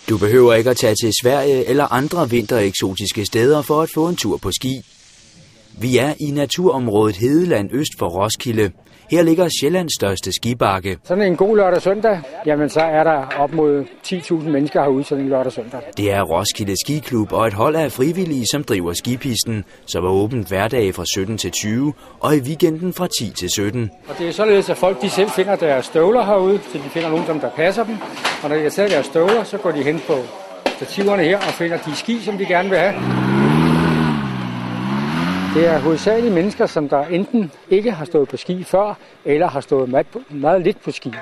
Du behøver ikke at tage til Sverige eller andre vintereksotiske steder for at få en tur på ski. Vi er i naturområdet Hedeland øst for Roskilde. Her ligger Sjællands største skibakke. Sådan en god lørdag søndag, jamen så er der op mod 10.000 mennesker herude sådan en lørdag søndag. Det er Roskilde Skiklub og et hold af frivillige, som driver skipisten, som er åbent hverdage fra 17 til 20 og i weekenden fra 10 til 17. Og det er således, at folk de selv finder deres støvler herude, så de finder nogen, der passer dem. Og når de har taget deres støvler, så går de hen på stativerne her og finder de ski, som de gerne vil have. Det er hovedsageligt mennesker, som der enten ikke har stået på ski før, eller har stået meget lidt på ski.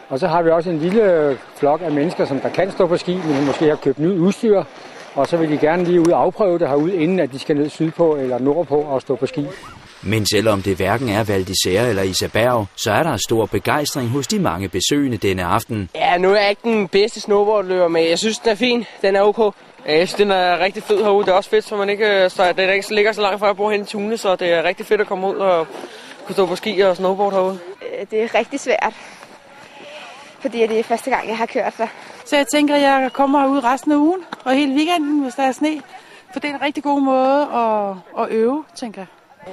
Og så har vi også en lille flok af mennesker, som der kan stå på ski, men måske har købt nyt udstyr, og så vil de gerne lige ud og afprøve det herude, inden at de skal ned sydpå eller nordpå og stå på ski. Men selvom det hverken er Val d'Isère eller Isaberg, så er der stor begejstring hos de mange besøgende denne aften. Ja, nu er jeg ikke den bedste snowboardløber, men jeg synes, den er fin. Den er ok. Jeg synes, den er rigtig fed herude. Det er også fedt, så man ikke ligger så langt fra at bo hen i Tune, så det er rigtig fedt at komme ud og kunne stå på ski og snowboard herude. Det er rigtig svært, fordi det er første gang, jeg har kørt der. Så jeg tænker, at jeg kommer herud resten af ugen og hele weekenden, hvis der er sne. For det er en rigtig god måde at øve, tænker jeg.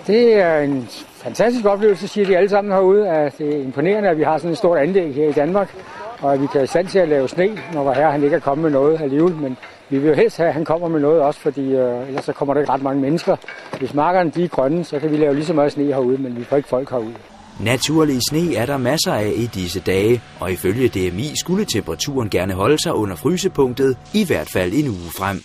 Det er en fantastisk oplevelse, siger de alle sammen herude. At det er imponerende, at vi har sådan et stort anlæg her i Danmark, og at vi kan i stand til at lave sne, når herre han ikke er kommet med noget alligevel. Men vi vil jo helst have, at han kommer med noget også, fordi ellers så kommer der ikke ret mange mennesker. Hvis markerne de er grønne, så kan vi lave lige så meget sne herude, men vi får ikke folk herude. Naturlig sne er der masser af i disse dage, og ifølge DMI skulle temperaturen gerne holde sig under frysepunktet, i hvert fald en uge frem.